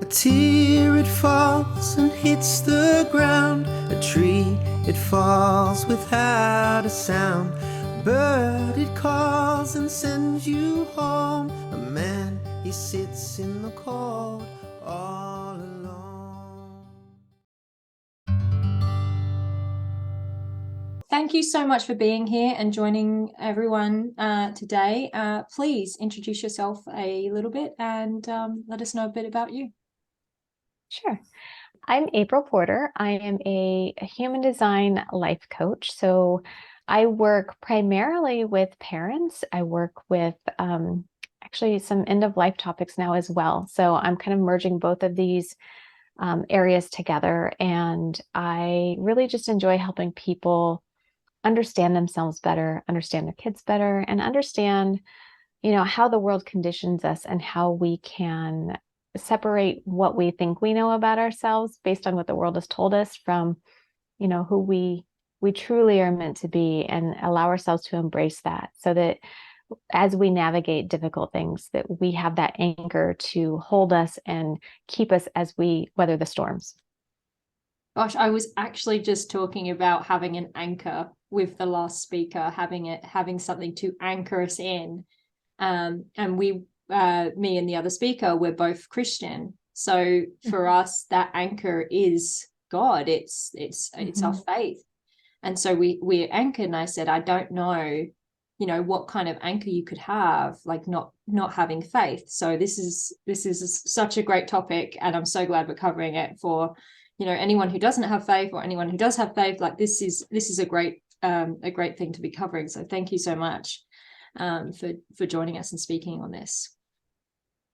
tear, it falls and hits the ground. A tree, it falls without a sound. A bird, it calls and sends you home. A man, he sits in the cold all alone. Thank you so much for being here and joining everyone today. Please introduce yourself a little bit and let us know a bit about you. Sure. I'm April Porter. I am a human design life coach. So I work primarily with parents. I work with actually some end of life topics now as well. So I'm kind of merging both of these areas together. And I really just enjoy helping people understand themselves better, understand their kids better, and understand, how the world conditions us and how we can separate what we think we know about ourselves based on what the world has told us from, who we truly are meant to be, and allow ourselves to embrace that, so that as we navigate difficult things, that we have that anchor to hold us and keep us as we weather the storms. Gosh, I was actually just talking about having an anchor with the last speaker, having something to anchor us in. And me and the other speaker, we're both Christian. So for us, that anchor is God. It's our faith. And so we're anchored. And I said, I don't know, what kind of anchor you could have, like not having faith. So this is such a great topic, and I'm so glad we're covering it for, anyone who doesn't have faith or anyone who does have faith. Like this is a great thing to be covering. So thank you so much for joining us and speaking on this.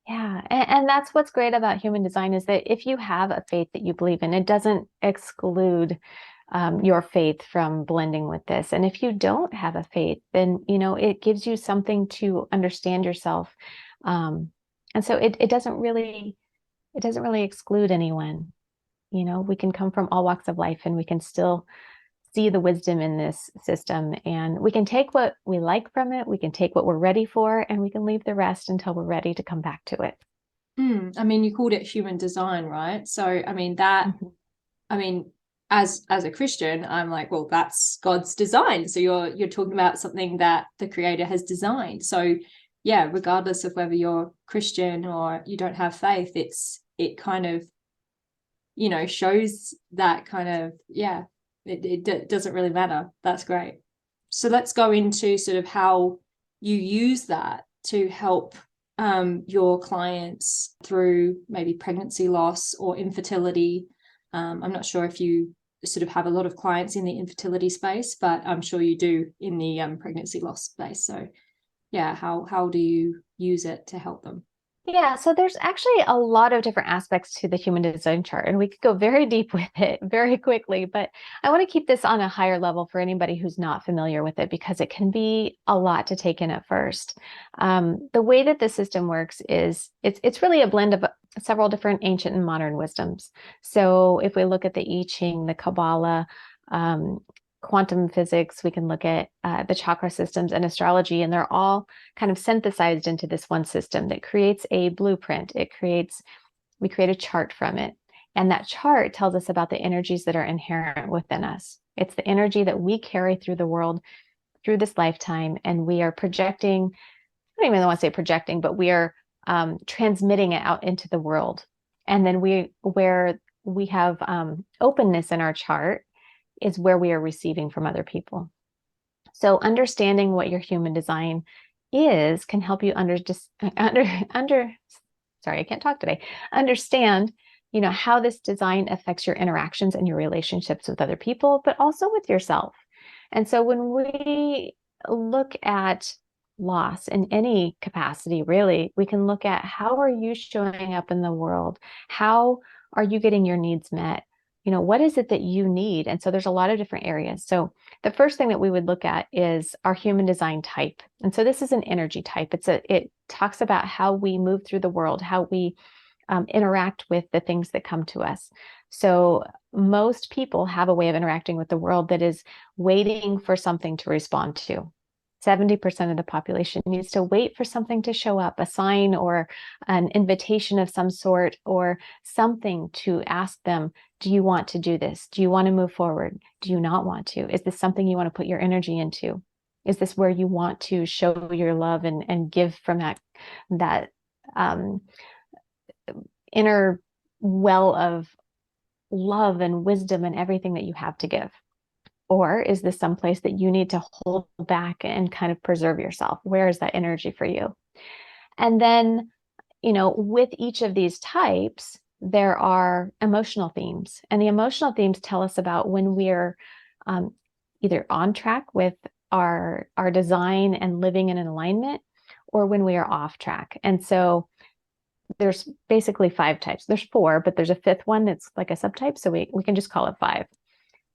Yeah, and that's what's great about human design, is that if you have a faith that you believe in, it doesn't exclude your faith from blending with this. And if you don't have a faith, then it gives you something to understand yourself, and so it doesn't really exclude anyone. We can come from all walks of life, and we can still see the wisdom in this system, and we can take what we like from it, we can take what we're ready for, and we can leave the rest until we're ready to come back to it. I mean, you called it human design, right? So I mean as a Christian, I'm like, well, that's God's design. So you're talking about something that the creator has designed. So yeah, regardless of whether you're Christian or you don't have faith, it kind of shows that kind of, yeah, it doesn't really matter. That's great. So let's go into sort of how you use that to help your clients through maybe pregnancy loss or infertility. I'm not sure if you sort of have a lot of clients in the infertility space, but I'm sure you do in the pregnancy loss space. So yeah, how do you use it to help them? Yeah, so there's actually a lot of different aspects to the human design chart, and we could go very deep with it very quickly, but I want to keep this on a higher level for anybody who's not familiar with it, because it can be a lot to take in at first. The way that the system works is it's really a blend of several different ancient and modern wisdoms. So if we look at the I Ching, the Kabbalah, quantum physics, we can look at the chakra systems and astrology, and they're all kind of synthesized into this one system that creates a blueprint. We create a chart from it. And that chart tells us about the energies that are inherent within us. It's the energy that we carry through the world, through this lifetime, and we are projecting, I don't even want to say projecting, but we are transmitting it out into the world. And then where we have openness in our chart is where we are receiving from other people. So understanding what your human design is can help you sorry, I can't talk today. Understand, how this design affects your interactions and your relationships with other people, but also with yourself. And so when we look at loss in any capacity, really, we can look at, how are you showing up in the world? How are you getting your needs met? What is it that you need? And so there's a lot of different areas. So the first thing that we would look at is our human design type. And so this is an energy type. It talks about how we move through the world, how we interact with the things that come to us. So most people have a way of interacting with the world that is waiting for something to respond to. 70% of the population needs to wait for something to show up, a sign or an invitation of some sort, or something to ask them, do you want to do this? Do you want to move forward? Do you not want to? Is this something you want to put your energy into? Is this where you want to show your love and give from that inner well of love and wisdom and everything that you have to give? Or is this someplace that you need to hold back and kind of preserve yourself? Where is that energy for you? And then, with each of these types, there are emotional themes. And the emotional themes tell us about when we're either on track with our design and living in an alignment, or when we are off track. And so there's basically 5 types. There's 4, but there's a 5th one that's like a subtype. So we can just call it 5.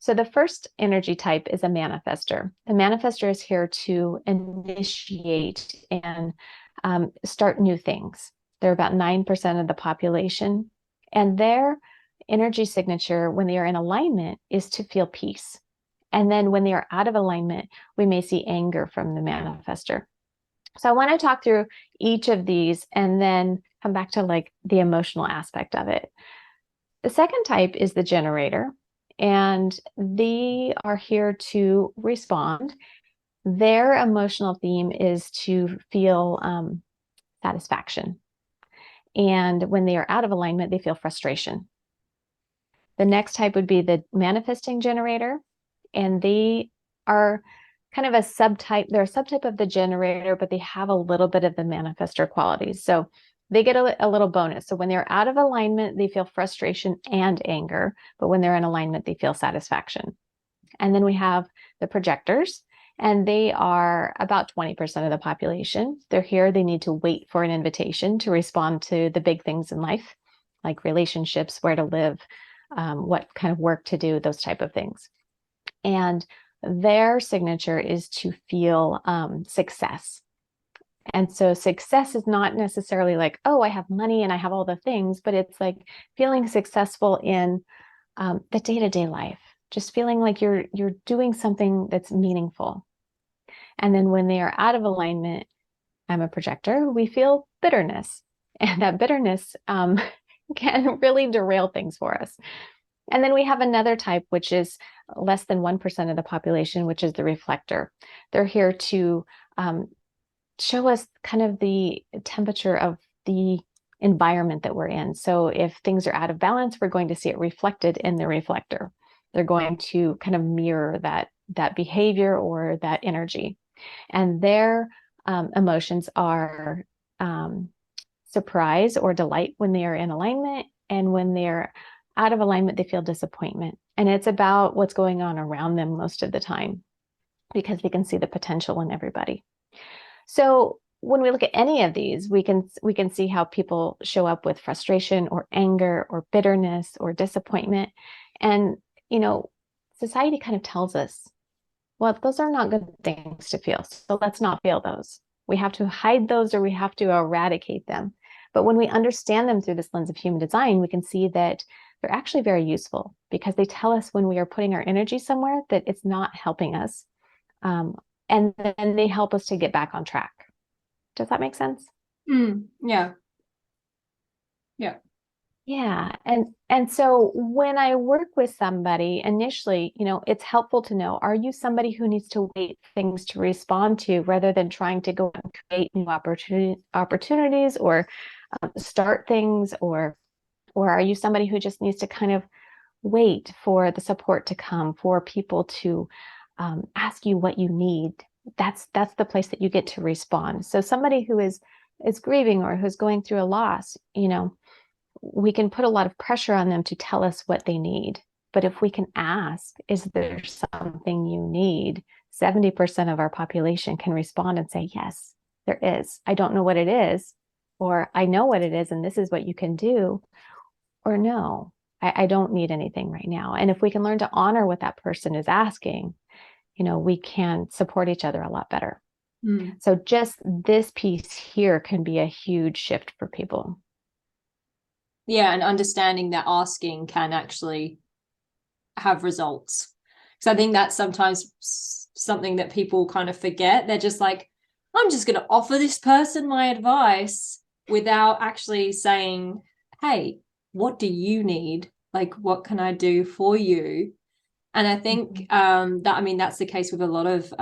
So the first energy type is a manifester. The manifester is here to initiate and start new things. They're about 9% of the population. And their energy signature, when they are in alignment, is to feel peace. And then when they are out of alignment, we may see anger from the manifester. So I want to talk through each of these and then come back to like the emotional aspect of it. The second type is the generator, and they are here to respond. Their emotional theme is to feel satisfaction. And when they are out of alignment, they feel frustration. The next type would be the manifesting generator, and they are kind of a subtype. They're a subtype of the generator, but they have a little bit of the manifestor qualities. So they get a little bonus. So when they're out of alignment, they feel frustration and anger, but when they're in alignment, they feel satisfaction. And then we have the projectors, and they are about 20% of the population. They're here, they need to wait for an invitation to respond to the big things in life, like relationships, where to live, what kind of work to do, those type of things. And their signature is to feel success. And so success is not necessarily like, oh, I have money and I have all the things, but it's like feeling successful in the day-to-day life, just feeling like you're doing something that's meaningful. And then when they are out of alignment, I'm a projector, we feel bitterness. And that bitterness can really derail things for us. And then we have another type, which is less than 1% of the population, which is the reflector. They're here to show us kind of the temperature of the environment that we're in. So if things are out of balance, we're going to see it reflected in the reflector. They're going to kind of mirror that behavior or that energy. And their emotions are surprise or delight when they are in alignment. And when they're out of alignment, they feel disappointment. And it's about what's going on around them most of the time, because they can see the potential in everybody. So when we look at any of these, we can see how people show up with frustration or anger or bitterness or disappointment. And, society kind of tells us, well, those are not good things to feel. So let's not feel those. We have to hide those, or we have to eradicate them. But when we understand them through this lens of human design, we can see that they're actually very useful, because they tell us when we are putting our energy somewhere that it's not helping us. And then they help us to get back on track. Does that make sense? Yeah. Yeah. And so when I work with somebody initially, it's helpful to know, are you somebody who needs to wait things to respond to, rather than trying to go and create new opportunities or start things, or are you somebody who just needs to kind of wait for the support to come, for people to ask you what you need? That's the place that you get to respond. So somebody who is grieving or who's going through a loss, we can put a lot of pressure on them to tell us what they need. But if we can ask, is there something you need? 70% of our population can respond and say, yes, there is. I don't know what it is, or I know what it is, and this is what you can do. Or no, I don't need anything right now. And if we can learn to honor what that person is asking, we can support each other a lot better. So just this piece here can be a huge shift for people. Yeah, and understanding that asking can actually have results. Because I think that's sometimes something that people kind of forget. They're just like, I'm just going to offer this person my advice without actually saying, hey, what do you need? Like, what can I do for you? And I think that's the case with a lot of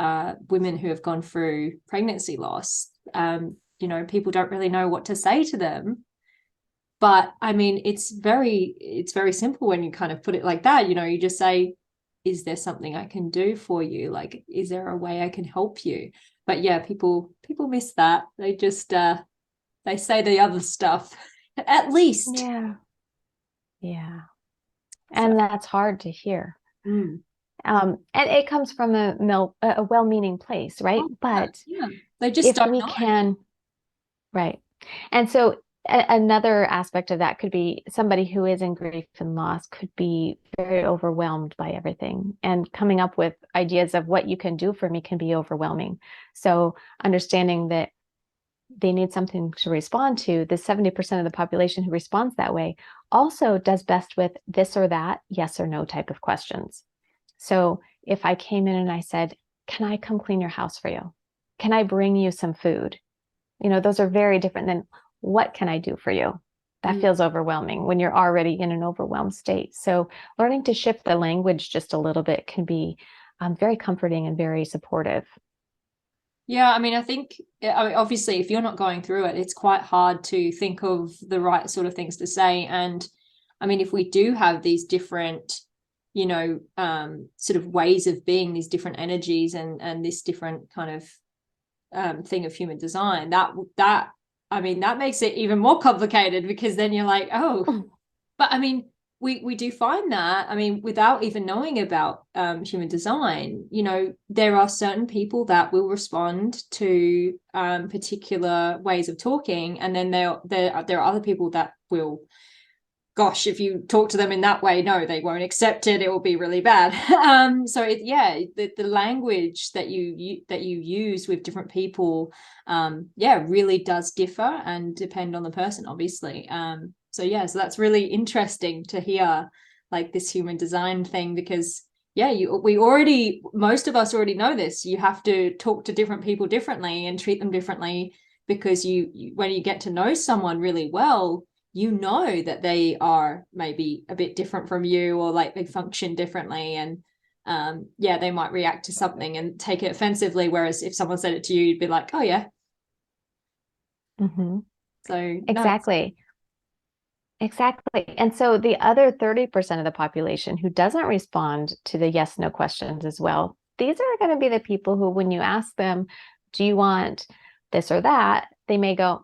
women who have gone through pregnancy loss. People don't really know what to say to them. But I mean, it's very simple when you kind of put it like that. You just say, is there something I can do for you? Like, is there a way I can help you? But yeah, people miss that. They just they say the other stuff at least. Yeah. And that's hard to hear. Mm. And it comes from a well-meaning place, right? But they just don't we know. Can, right. And so another aspect of that could be somebody who is in grief and loss could be very overwhelmed by everything, and coming up with ideas of what you can do for me can be overwhelming. So understanding that they need something to respond to, the 70% of the population who responds that way also does best with this or that, yes or no type of questions. So if I came in and I said, can I come clean your house for you? Can I bring you some food? Those are very different than what can I do for you? That feels overwhelming when you're already in an overwhelmed state. So learning to shift the language just a little bit can be very comforting and very supportive. Yeah, I mean, obviously, if you're not going through it, it's quite hard to think of the right sort of things to say. And I mean, if we do have these different, sort of ways of being, these different energies and this different kind of thing of human design, that makes it even more complicated, because then you're like, oh, but I mean, we do find that, I mean, without even knowing about human design, there are certain people that will respond to particular ways of talking, and then there are other people that will, gosh, if you talk to them in that way, no, they won't accept it. It will be really bad. The language that you use with different people, really does differ and depend on the person, obviously. So that's really interesting to hear, like, this human design thing, because most of us already know this. You have to talk to different people differently and treat them differently, because you when you get to know someone really well, that they are maybe a bit different from you, or like they function differently, and they might react to something and take it offensively, whereas if someone said it to you, you'd be like, oh yeah. So exactly. And so the other 30% of the population who doesn't respond to the yes no questions as well, these are going to be the people who, when you ask them, do you want this or that, they may go,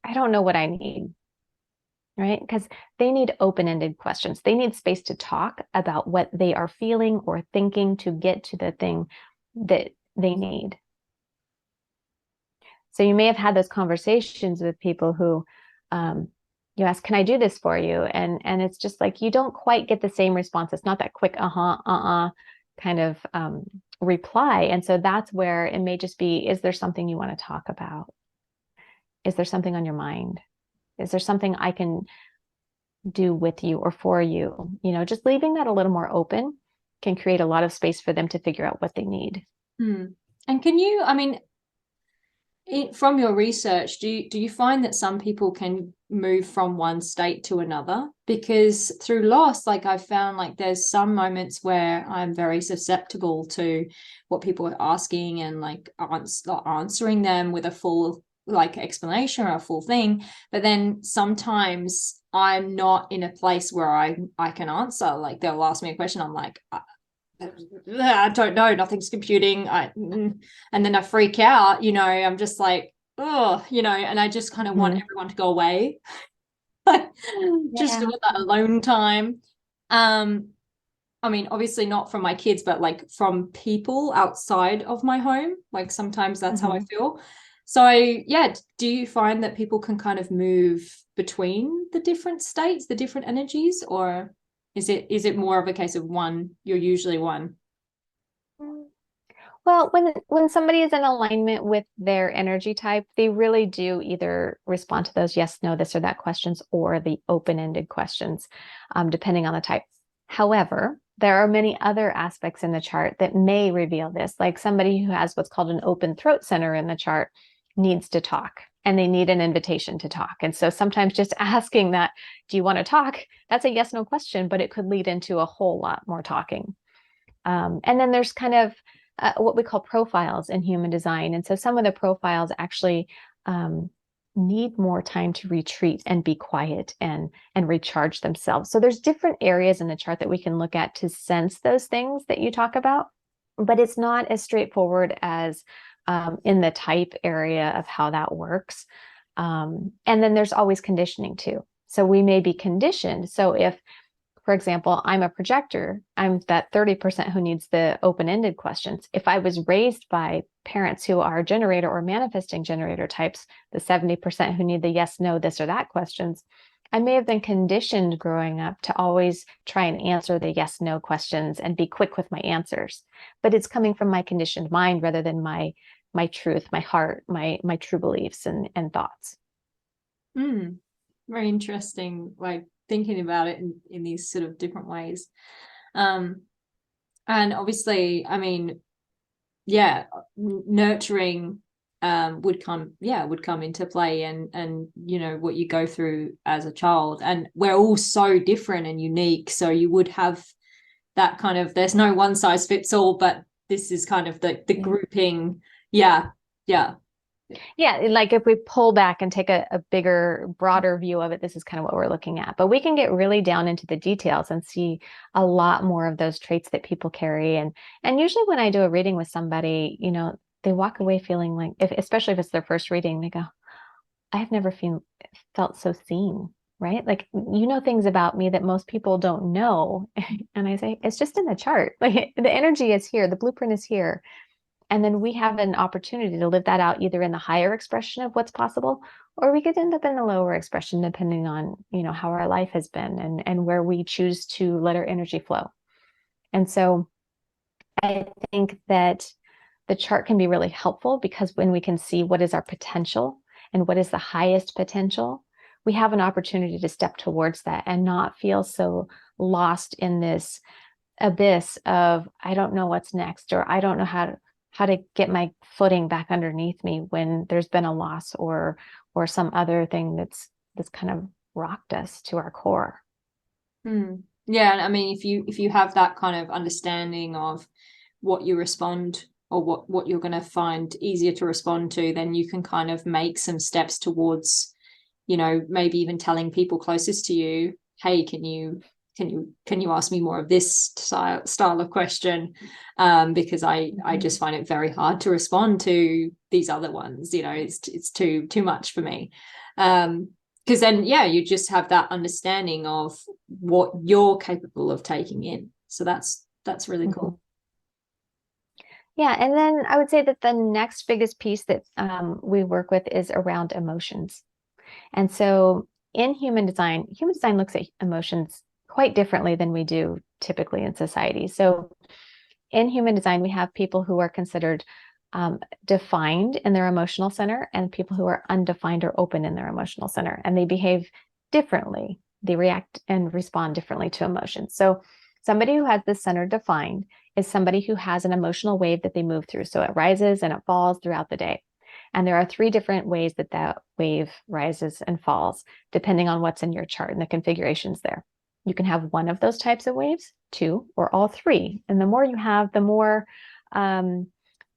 I don't know what I need. Right? Because they need open-ended questions. They need space to talk about what they are feeling or thinking to get to the thing that they need. So you may have had those conversations with people who you ask, can I do this for you? And it's just like, you don't quite get the same response. It's not that quick, kind of reply. And so that's where it may just be, is there something you want to talk about? Is there something on your mind? Is there something I can do with you or for you? Just leaving that a little more open can create a lot of space for them to figure out what they need. And can you, I mean, from your research, do you find that some people can move from one state to another? Because through loss, like, I've found, like, there's some moments where I'm very susceptible to what people are asking, and like answering them with a full, like, explanation or a full thing. But then sometimes I'm not in a place where I can answer. Like, they'll ask me a question, I'm like, I don't know, nothing's computing. And then I freak out, I'm just like, oh, and I just kind of want everyone to go away. Just with that alone time. I mean, obviously not from my kids, but like from people outside of my home. Like, sometimes that's how I feel. So do you find that people can kind of move between the different states, the different energies, or is it more of a case of one? You're usually one. Well, when somebody is in alignment with their energy type, they really do either respond to those yes, no, this or that questions, or the open-ended questions, depending on the type. However, There are many other aspects in the chart that may reveal this, like somebody who has what's called an open throat center in the chart needs to talk and they need an invitation to talk. And so sometimes just asking that, do you want to talk? That's a yes, no question, but it could lead into a whole lot more talking. And then there's kind of what we call profiles in human design. And so some of the profiles actually need more time to retreat and be quiet and recharge themselves. So there's different areas in the chart that we can look at to sense those things that you talk about, but it's not as straightforward as in the type area of how that works. And then there's always conditioning too. So we may be conditioned. So if, for example, I'm a projector, I'm that 30% who needs the open-ended questions. If I was raised by parents who are generator or manifesting generator types, the 70% who need the yes, no, this or that questions, I may have been conditioned growing up to always try and answer the yes, no questions and be quick with my answers. But it's coming from my conditioned mind rather than my truth, my heart, my true beliefs and thoughts. Very interesting, like thinking about it in these sort of different ways. And obviously, I mean, yeah, nurturing would come into play, and you know what you go through as a child, and we're all so different and unique, so you would have that kind of, there's no one size fits all, but this is kind of the grouping. Yeah. Like if we pull back and take a bigger, broader view of it, this is kind of what we're looking at. But we can get really down into the details and see a lot more of those traits that people carry. And usually when I do a reading with somebody, you know, they walk away feeling like, especially if it's their first reading, they go, I've never felt so seen, right? Like, you know, things about me that most people don't know. And I say, it's just in the chart. Like, the energy is here. The blueprint is here. And then we have an opportunity to live that out either in the higher expression of what's possible, or we could end up in the lower expression, depending on, you know, how our life has been and where we choose to let our energy flow. And so I think that the chart can be really helpful because when we can see what is our potential and what is the highest potential, we have an opportunity to step towards that and not feel so lost in this abyss of, I don't know what's next, or I don't know how to get my footing back underneath me when there's been a loss or some other thing that's kind of rocked us to our core. Yeah, I mean, if you have that kind of understanding of what you respond or what you're going to find easier to respond to, then you can kind of make some steps towards, you know, maybe even telling people closest to you, hey, can you ask me more of this style of question, because I just find it very hard to respond to these other ones. You know, it's too much for me, because then you just have that understanding of what you're capable of taking in. So that's really cool. Yeah, and then I would say that the next biggest piece that we work with is around emotions. And so in human design looks at emotions quite differently than we do typically in society. So in human design, we have people who are considered defined in their emotional center and people who are undefined or open in their emotional center, and they behave differently. They react and respond differently to emotions. So somebody who has this center defined is somebody who has an emotional wave that they move through. So it rises and it falls throughout the day. And there are 3 different ways that wave rises and falls, depending on what's in your chart and the configurations there. You can have one of those types of waves, 2, or all 3. And the more you have, the more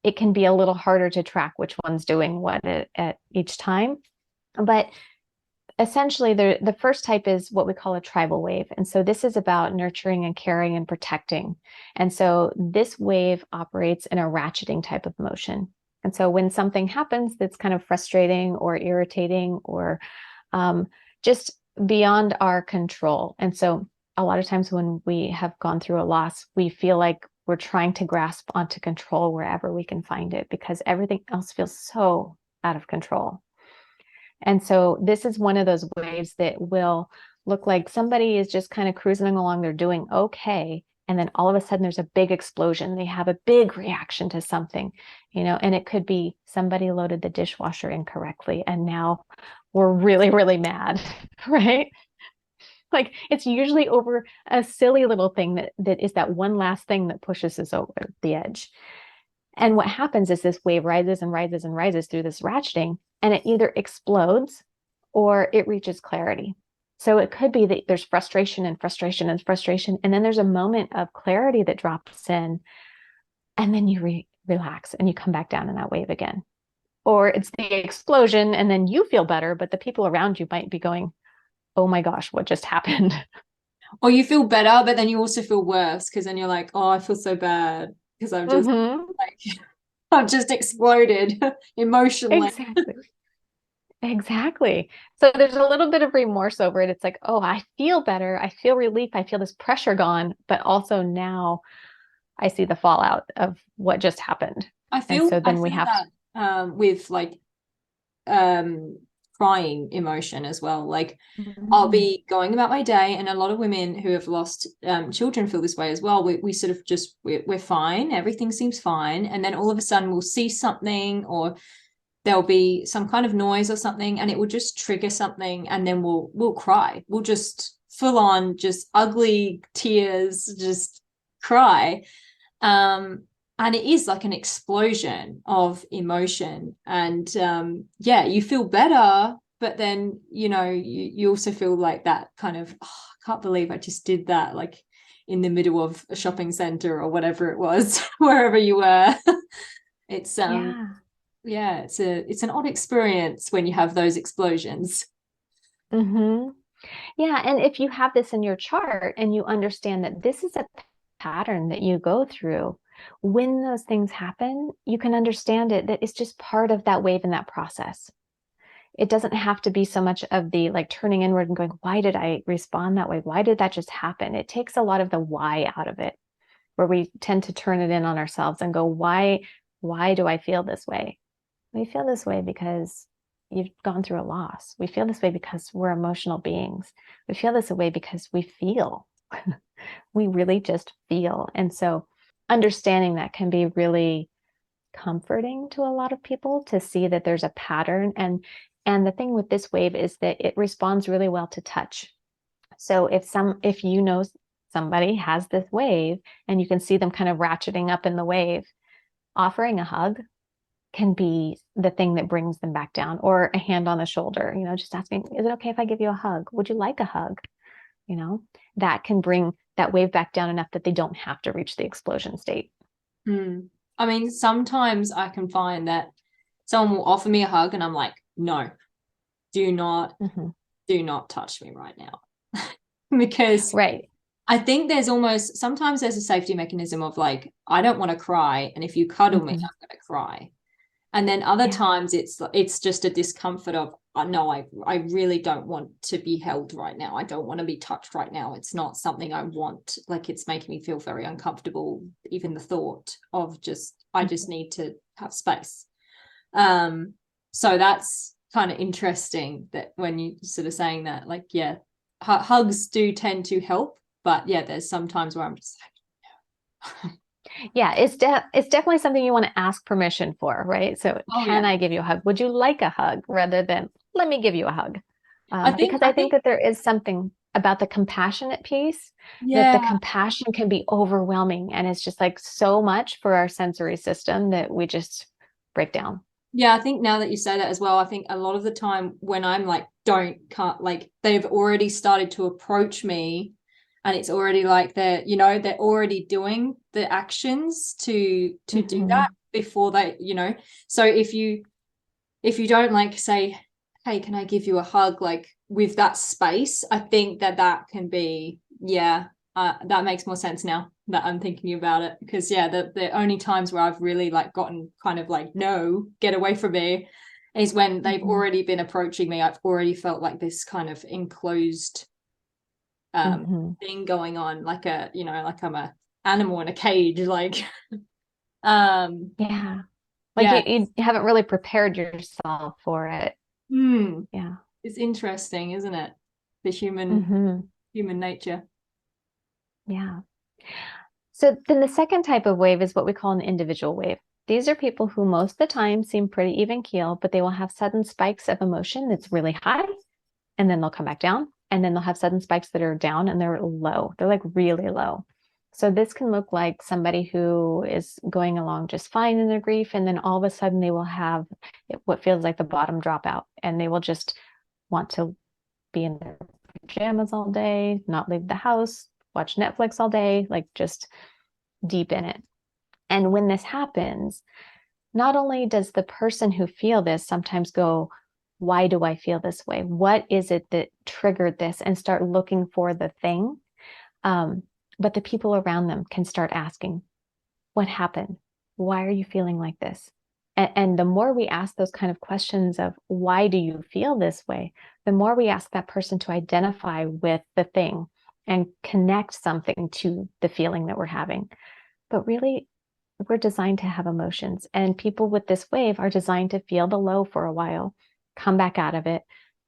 it can be a little harder to track which one's doing what at each time. But essentially, the first type is what we call a tribal wave. And so this is about nurturing and caring and protecting. And so this wave operates in a ratcheting type of motion. And so when something happens that's kind of frustrating or irritating or just beyond our control. And so a lot of times when we have gone through a loss, we feel like we're trying to grasp onto control wherever we can find it because everything else feels so out of control. And so this is one of those waves that will look like somebody is just kind of cruising along. They're doing okay. And then all of a sudden there's a big explosion. They have a big reaction to something, you know, and it could be somebody loaded the dishwasher incorrectly. And now we're really, really mad, right? Like it's usually over a silly little thing that is that one last thing that pushes us over the edge. And what happens is this wave rises and rises and rises through this ratcheting, and it either explodes or it reaches clarity. So it could be that there's frustration and frustration and frustration, and then there's a moment of clarity that drops in, and then you relax and you come back down in that wave again. Or it's the explosion, and then you feel better, but the people around you might be going, oh my gosh, what just happened? Or you feel better, but then you also feel worse because then you're like, oh, I feel so bad because I've just like I've just exploded emotionally. Exactly. Exactly. So there's a little bit of remorse over it. It's like, oh, I feel better. I feel relief. I feel this pressure gone, but also now I see the fallout of what just happened. I And feel so then we feel have that with like crying emotion as well. Like I'll Mm. be going about my day, and a lot of women who have lost children feel this way as well. We sort of just we're fine, everything seems fine, and then all of a sudden we'll see something, or there'll be some kind of noise or something, and it will just trigger something, and then we'll cry. We'll just full on just ugly tears, just cry. And it is like an explosion of emotion, and yeah, you feel better, but then you also feel like that kind of, oh, I can't believe I just did that, like in the middle of a shopping center or whatever it was wherever you were. It's Yeah. yeah, it's an odd experience when you have those explosions. Hmm. Yeah. And if you have this in your chart and you understand that this is a pattern that you go through, when those things happen, you can understand it, that it's just part of that wave in that process. It doesn't have to be so much of the like turning inward and going, why did I respond that way? Why did that just happen? It takes a lot of the why out of it, where we tend to turn it in on ourselves and go, why do I feel this way? We feel this way because you've gone through a loss. We feel this way because we're emotional beings. We feel this way because we feel. We really just feel. And so understanding that can be really comforting to a lot of people, to see that there's a pattern. And the thing with this wave is that it responds really well to touch. So if you know somebody has this wave and you can see them kind of ratcheting up in the wave, offering a hug can be the thing that brings them back down, or a hand on the shoulder, just asking, is it okay if I give you a hug? Would you like a hug? That can bring that wave back down enough that they don't have to reach the explosion state. I mean, sometimes I can find that someone will offer me a hug and I'm like, no, do not touch me right now. Because Right. I think sometimes there's a safety mechanism of like, I don't want to cry, and if you cuddle me, I'm going to cry. And then other times it's just a discomfort of, no, I really don't want to be held right now. I don't want to be touched right now. It's not something I want. Like, it's making me feel very uncomfortable. Even the thought of I just need to have space. So that's kind of interesting that when you sort of saying that, like, yeah, hugs do tend to help, but yeah, there's some times where I'm just like, no. Yeah, it's definitely something you want to ask permission for, right? So can I give you a hug? Would you like a hug, rather than let me give you a hug? Because I think that there is something about the compassionate piece, that the compassion can be overwhelming, and it's just like so much for our sensory system that we just break down. Yeah, I think now that you say that as well, I think a lot of the time when I'm like, can't, like, they've already started to approach me, and it's already like they're already doing the actions to do that before they, so if you don't like say, hey, can I give you a hug, like with that space, I think that can be, that makes more sense now that I'm thinking about it, because the only times where I've really like gotten kind of like, no, get away from me, is when they've already been approaching me. I've already felt like this kind of enclosed thing going on, like like I'm a animal in a cage, like Yeah. Like you haven't really prepared yourself for it. Yeah. It's interesting, isn't it? The human nature. Yeah. So then the second type of wave is what we call an individual wave. These are people who most of the time seem pretty even keel, but they will have sudden spikes of emotion that's really high, and then they'll come back down, and then they'll have sudden spikes that are down and they're low. They're like really low. So this can look like somebody who is going along just fine in their grief, and then all of a sudden they will have what feels like the bottom drop out, and they will just want to be in their pajamas all day, not leave the house, watch Netflix all day, like just deep in it. And when this happens, not only does the person who feel this sometimes go, why do I feel this way? What is it that triggered this? And start looking for the thing. But the people around them can start asking, what happened? Why are you feeling like this? And the more we ask those kind of questions of why do you feel this way, the more we ask that person to identify with the thing and connect something to the feeling that we're having. But really, we're designed to have emotions, and people with this wave are designed to feel the low for a while, come back out of it,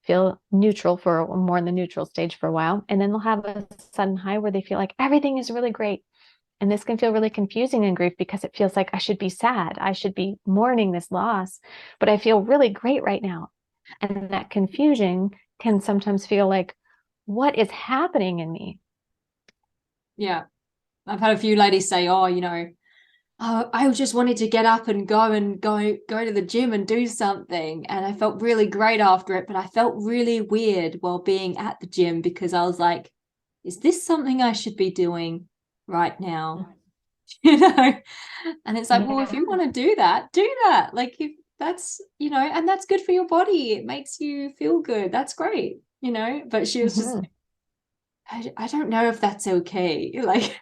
feel neutral for more in the neutral stage for a while, and then they'll have a sudden high where they feel like everything is really great. And this can feel really confusing in grief because it feels like I should be sad, I should be mourning this loss, but I feel really great right now. And that confusion can sometimes feel like, what is happening in me? Yeah. I've had a few ladies say, oh, I just wanted to get up and go to the gym and do something. And I felt really great after it, but I felt really weird while being at the gym because I was like, is this something I should be doing right now? And it's like, well, if you want to do that, like if that's, and that's good for your body, it makes you feel good, that's great, but she was just I don't know if that's okay, like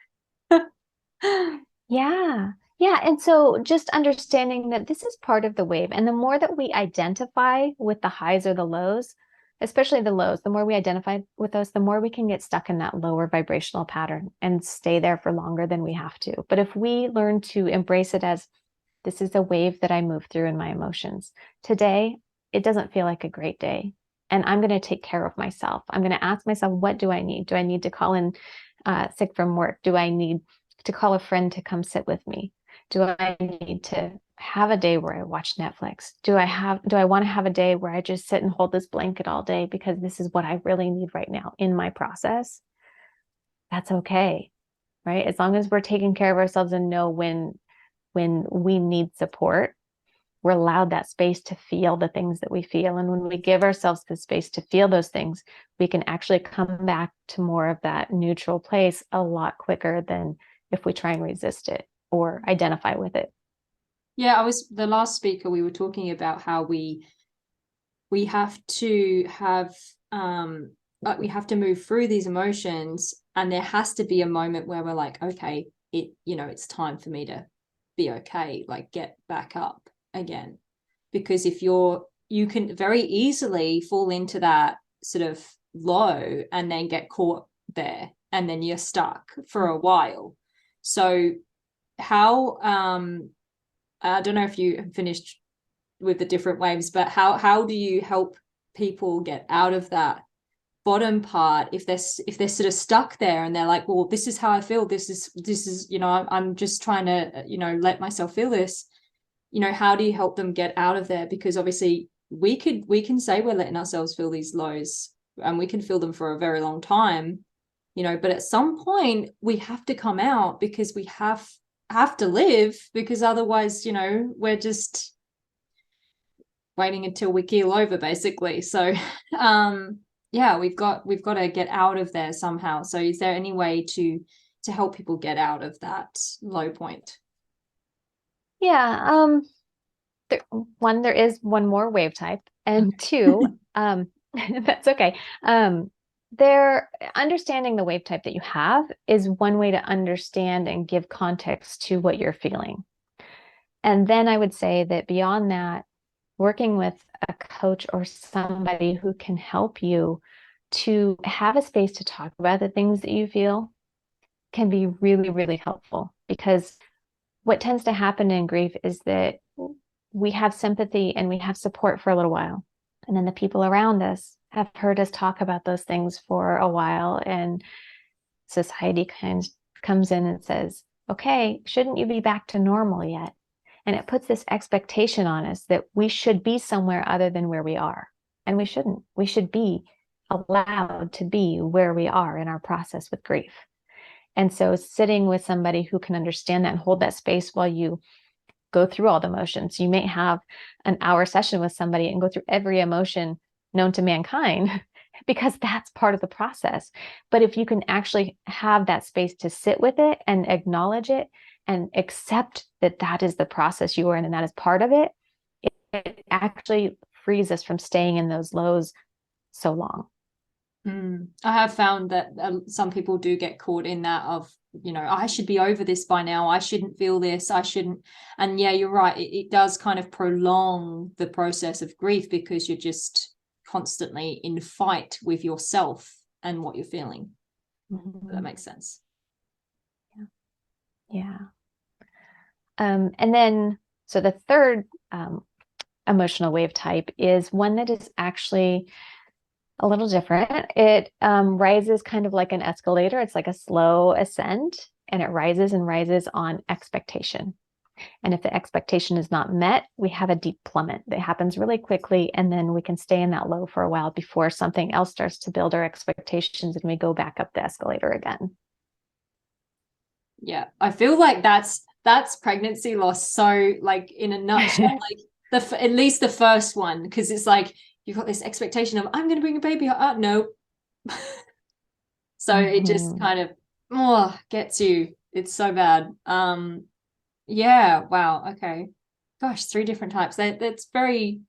Yeah. Yeah. And so just understanding that this is part of the wave. And the more that we identify with the highs or the lows, especially the lows, the more we identify with those, the more we can get stuck in that lower vibrational pattern and stay there for longer than we have to. But if we learn to embrace it as this is a wave that I move through in my emotions. Today, it doesn't feel like a great day. And I'm going to take care of myself. I'm going to ask myself, what do I need? Do I need to call in sick from work? Do I need to call a friend to come sit with me? Do I need to have a day where I watch Netflix? Do I want to have a day where I just sit and hold this blanket all day because this is what I really need right now in my process? That's okay, right? As long as we're taking care of ourselves and know when we need support, we're allowed that space to feel the things that we feel. And when we give ourselves the space to feel those things, we can actually come back to more of that neutral place a lot quicker than if we try and resist it or identify with it. Yeah, the last speaker, we were talking about how we have to have we have to move through these emotions, and there has to be a moment where we're like, okay, it's time for me to be okay, like get back up again. Because if you can very easily fall into that sort of low and then get caught there, and then you're stuck for a while. So how I don't know if you have finished with the different waves, but how do you help people get out of that bottom part if they're sort of stuck there and they're like, well, this is how I feel, this is I'm just trying to let myself feel this. How do you help them get out of there? Because obviously we can say we're letting ourselves feel these lows, and we can feel them for a very long time, but at some point we have to come out because we have to live, because otherwise we're just waiting until we keel over, basically. So yeah, we've got to get out of there somehow. So is there any way to help people get out of that low point? Yeah. There is one more wave type, and two, that's okay. They're understanding the wave type that you have is one way to understand and give context to what you're feeling. And then I would say that beyond that, working with a coach or somebody who can help you to have a space to talk about the things that you feel can be really, really helpful. Because what tends to happen in grief is that we have sympathy and we have support for a little while. And then the people around us have heard us talk about those things for a while. And society kind of comes in and says, okay, shouldn't you be back to normal yet? And it puts this expectation on us that we should be somewhere other than where we are. And we shouldn't. We should be allowed to be where we are in our process with grief. And so sitting with somebody who can understand that and hold that space while you go through all the emotions. You may have an hour session with somebody and go through every emotion known to mankind because that's part of the process. But if you can actually have that space to sit with it and acknowledge it and accept that that is the process you are in and that is part of it, it actually frees us from staying in those lows so long. I have found that some people do get caught in that of, I should be over this by now. I shouldn't feel this. I shouldn't. And yeah, you're right. It does kind of prolong the process of grief because you're just constantly in fight with yourself and what you're feeling. Mm-hmm. That makes sense. Yeah. And then, so the third emotional wave type is one that is actually a little different. It rises kind of like an escalator. It's like a slow ascent, and it rises and rises on expectation. And if the expectation is not met, we have a deep plummet that happens really quickly. And then we can stay in that low for a while before something else starts to build our expectations and we go back up the escalator again. Yeah, I feel like that's pregnancy loss. So like in a nutshell, like at least the first one, because it's like you've got this expectation of I'm going to bring a baby. No. So it just kind of gets you. It's so bad. Yeah. Wow. Okay. Gosh, 3 different types. That's very.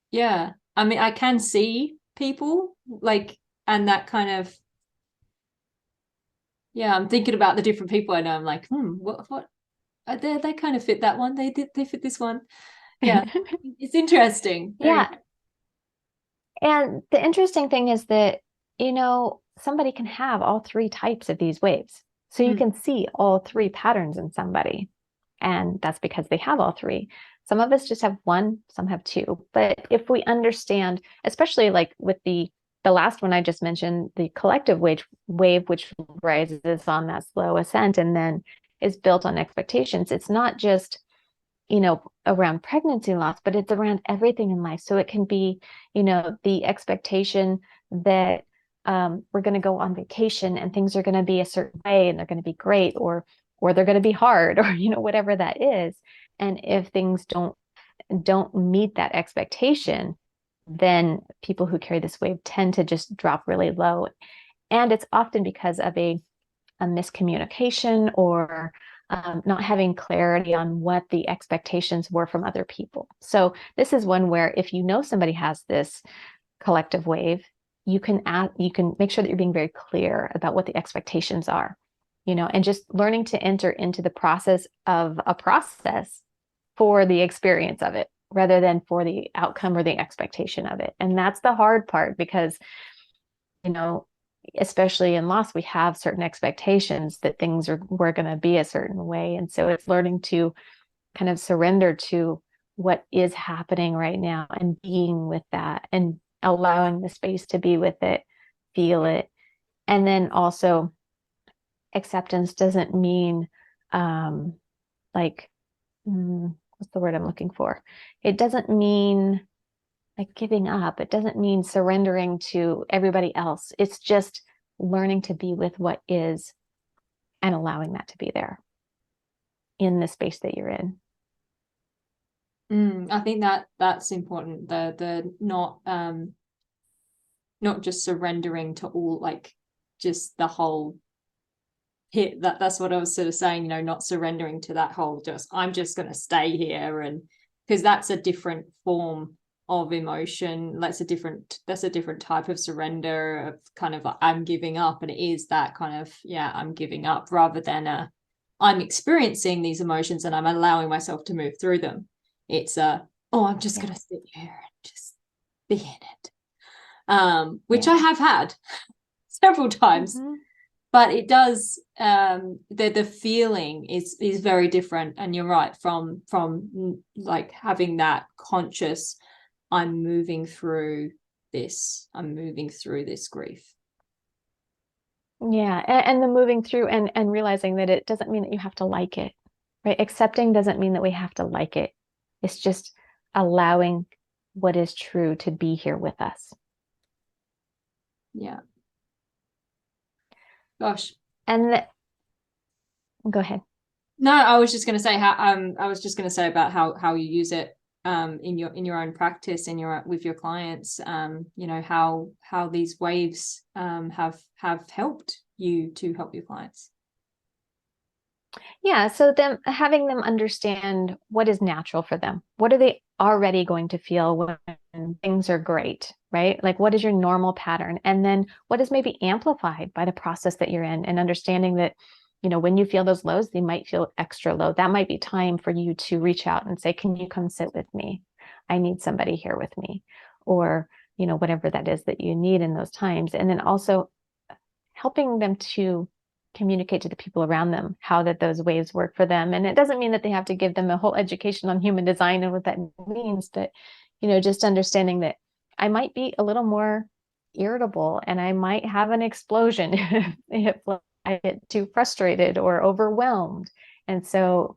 Yeah. I mean, I can see people like, and that kind of. Yeah, I'm thinking about the different people I know. I'm like, what? They kind of fit that one. They fit this one. Yeah, it's interesting. Yeah. And the interesting thing is that, somebody can have all 3 types of these waves. So you can see all 3 patterns in somebody. And that's because they have all 3. Some of us just have 1, some have 2. But if we understand, especially like with the last one I just mentioned, the collective wave, which rises on that slow ascent and then is built on expectations, it's not just around pregnancy loss, but it's around everything in life. So it can be, the expectation that we're going to go on vacation and things are going to be a certain way and they're going to be great, or they're going to be hard, or whatever that is. And if things don't meet that expectation, then people who carry this wave tend to just drop really low. And it's often because of a miscommunication or not having clarity on what the expectations were from other people. So this is one where if somebody has this collective wave, you can make sure that you're being very clear about what the expectations are, and just learning to enter into the process of a process for the experience of it rather than for the outcome or the expectation of it. And that's the hard part because, especially in loss, we have certain expectations that we're going to be a certain way. And so it's learning to kind of surrender to what is happening right now and being with that and allowing the space to be with it, feel it. And then also acceptance doesn't mean what's the word I'm looking for? It doesn't mean like giving up. It doesn't mean surrendering to everybody else. It's just learning to be with what is and allowing that to be there in the space that you're in. I think that's important. The not just surrendering to all, like just the whole hit. That's what I was sort of saying. Not surrendering to that whole I'm just going to stay here, and because that's a different form of emotion. That's a different type of surrender, of kind of like I'm giving up, and it is that kind of I'm giving up, rather than I'm experiencing these emotions and I'm allowing myself to move through them. It's I'm just gonna sit here and just be in it, which I have had several times. But it does, the feeling is very different. And you're right, from like having that conscious, I'm moving through this grief. Yeah. And the moving through and realizing that it doesn't mean that you have to like it, right? Accepting doesn't mean that we have to like it. It's just allowing what is true to be here with us. Yeah. Gosh. And go ahead. No, I was just going to say about how you use it in your own practice, with your clients, how these waves have helped you to help your clients. Yeah, so having them understand what is natural for them. What are they already going to feel when things are great, right? Like what is your normal pattern? And then what is maybe amplified by the process that you're in, and understanding that, when you feel those lows, they might feel extra low. That might be time for you to reach out and say, can you come sit with me? I need somebody here with me. Or, whatever that is that you need in those times. And then also helping them to communicate to the people around them how that those waves work for them. And it doesn't mean that they have to give them a whole education on human design and what that means, but just understanding that I might be a little more irritable and I might have an explosion if I get too frustrated or overwhelmed. And so,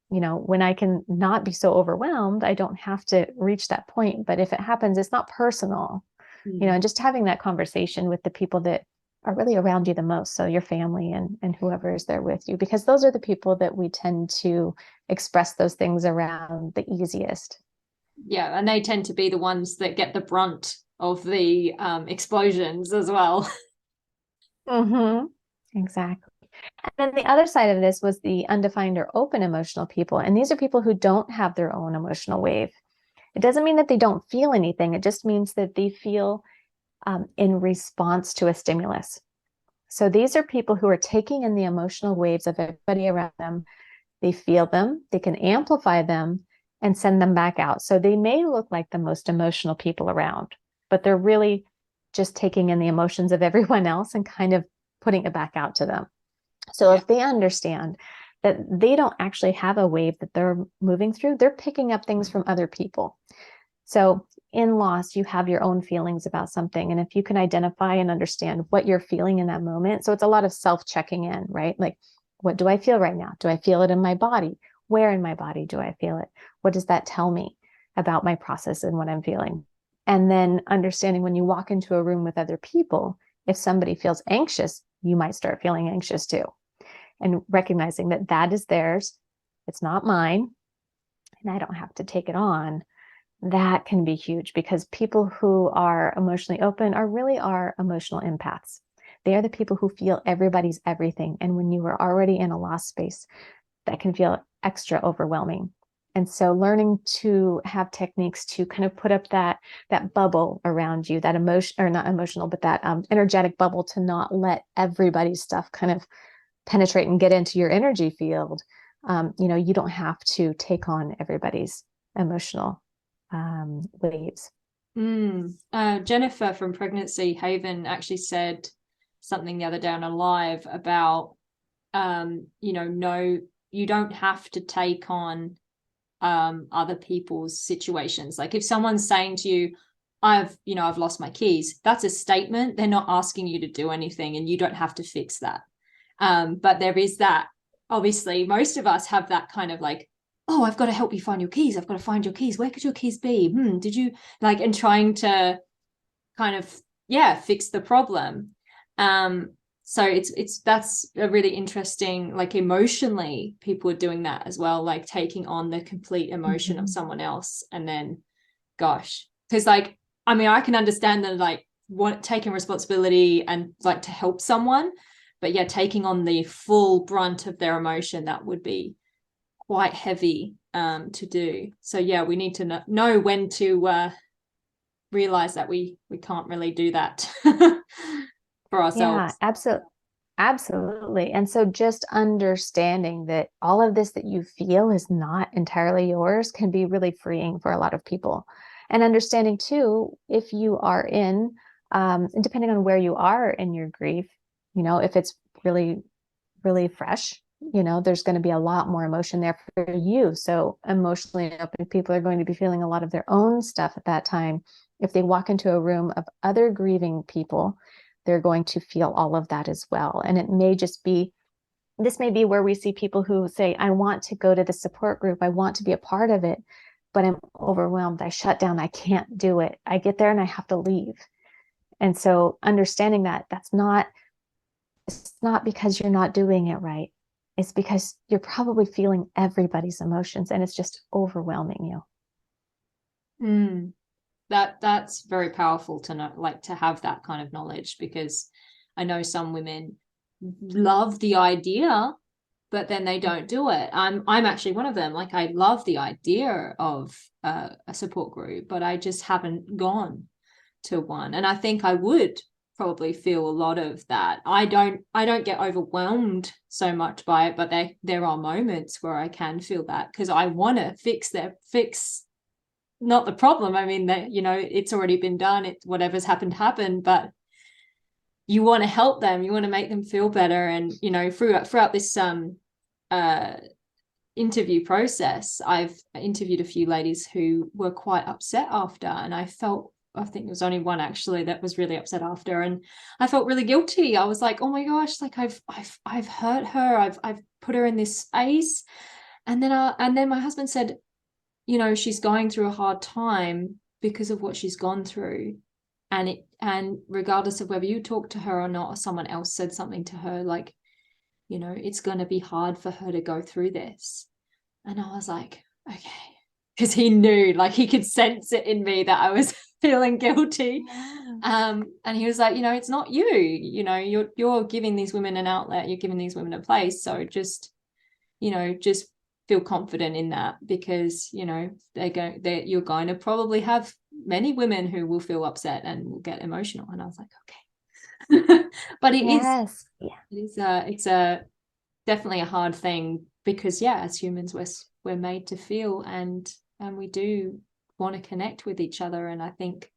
when I can not be so overwhelmed, I don't have to reach that point. But if it happens, it's not personal, and just having that conversation with the people that are really around you the most. So your family and whoever is there with you, because those are the people that we tend to express those things around the easiest. Yeah, and they tend to be the ones that get the brunt of the explosions as well. Mm-hmm. Exactly. And then the other side of this was the undefined or open emotional people. And these are people who don't have their own emotional wave. It doesn't mean that they don't feel anything. It just means that they feel in response to a stimulus. So these are people who are taking in the emotional waves of everybody around them. They feel them, they can amplify them, and send them back out. So they may look like the most emotional people around, but they're really just taking in the emotions of everyone else and kind of putting it back out to them. So if they understand that they don't actually have a wave that they're moving through, they're picking up things from other people. So in loss, you have your own feelings about something. And if you can identify and understand what you're feeling in that moment, so it's a lot of self-checking in, right? Like, what do I feel right now? Do I feel it in my body? Where in my body do I feel it? What does that tell me about my process and what I'm feeling? And then understanding when you walk into a room with other people, if somebody feels anxious, you might start feeling anxious too. And recognizing that that is theirs, it's not mine, and I don't have to take it on. That can be huge, because people who are emotionally open are emotional empaths. They are the people who feel everybody's everything. And when you are already in a lost space, that can feel extra overwhelming. And so learning to have techniques to kind of put up that bubble around you, that emotion, or not emotional, but that energetic bubble, to not let everybody's stuff kind of penetrate and get into your energy field. You don't have to take on everybody's emotional waves. Jennifer from Pregnancy Haven actually said something the other day on a live about no, you don't have to take on other people's situations. Like if someone's saying to you, I've lost my keys, that's a statement. They're not asking you to do anything, and you don't have to fix that. But there is that, obviously most of us have that kind of like, oh, I've got to help you find your keys. I've got to find your keys. Where could your keys be? Did you like, and trying to kind of, fix the problem. So that's a really interesting, like emotionally, people are doing that as well, like taking on the complete emotion of someone else. And then, gosh, because like, I mean, I can understand that, like, taking responsibility and like to help someone, but yeah, taking on the full brunt of their emotion, that would be quite heavy to do. So yeah, we need to know when to realize that we can't really do that for ourselves. Yeah, absolutely. And so just understanding that all of this that you feel is not entirely yours can be really freeing for a lot of people. And understanding too, if you are in, depending on where you are in your grief, if it's really, really fresh, there's going to be a lot more emotion there for you. So emotionally open people are going to be feeling a lot of their own stuff at that time. If they walk into a room of other grieving people, they're going to feel all of that as well. And it may just be, this may be where we see people who say, I want to go to the support group, I want to be a part of it, but I'm overwhelmed, I shut down, I can't do it. I get there and I have to leave. And so understanding that it's not because you're not doing it right. It's because you're probably feeling everybody's emotions and it's just overwhelming you. Mm. That's very powerful to know, like to have that kind of knowledge, because I know some women love the idea, but then they don't do it. I'm actually one of them. Like, I love the idea of a support group, but I just haven't gone to one. And I think I would probably feel a lot of that. I don't get overwhelmed so much by it, but there are moments where I can feel that, because I want to fix not the problem. I mean, that, you know, it's already been done. It, whatever's happened, but you want to help them, you want to make them feel better. And, you know, throughout this uh interview process, I've interviewed a few ladies who were quite upset after, and I think there was only one actually that was really upset after, and I felt really guilty. I was like, oh my gosh, like I've hurt her, I've put her in this space. And then my husband said, you know, she's going through a hard time because of what she's gone through. And regardless of whether you talk to her or not, or someone else said something to her, like, you know, it's going to be hard for her to go through this. And I was like, okay, because he knew, like, he could sense it in me that I was feeling guilty. And he was like, you know, it's not you, you know, you're giving these women an outlet, you're giving these women a place. So just, you know, just feel confident in that, because, you know, you're going to probably have many women who will feel upset and will get emotional. And I was like, okay. But Yes. Yeah. it's a definitely a hard thing, because as humans, we're made to feel, and we do want to connect with each other. And I think,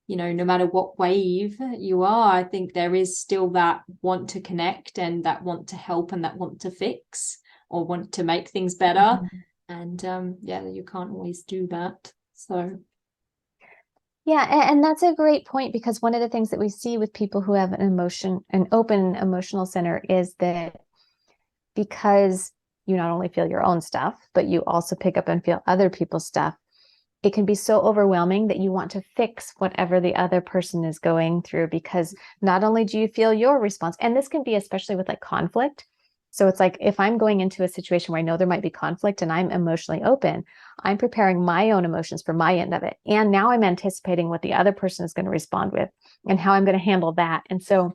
you know, no matter what wave you are, I think there is still that want to connect, and that want to help, and that want to fix, or want to make things better. And you can't always do that. So yeah, and that's a great point, because one of the things that we see with people who have an open emotional center, is that because you not only feel your own stuff, but you also pick up and feel other people's stuff, it can be so overwhelming that you want to fix whatever the other person is going through, because not only do you feel your response, and this can be especially with like conflict. So it's like, if I'm going into a situation where I know there might be conflict and I'm emotionally open, I'm preparing my own emotions for my end of it. And now I'm anticipating what the other person is going to respond with and how I'm going to handle that. And so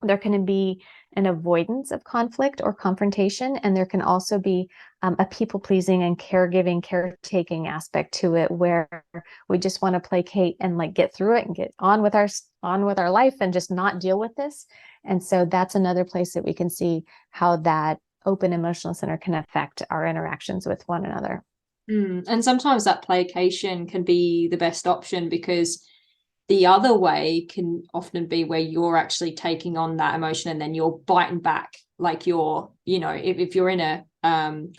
there can be an avoidance of conflict or confrontation, and there can also be a people-pleasing and caregiving, caretaking aspect to it, where we just want to placate and like get through it and get on with our life and just not deal with this. And so that's another place that we can see how that open emotional center can affect our interactions with one another. And sometimes that placation can be the best option, because the other way can often be where you're actually taking on that emotion and then you're biting back, like you're, you know, if you're in a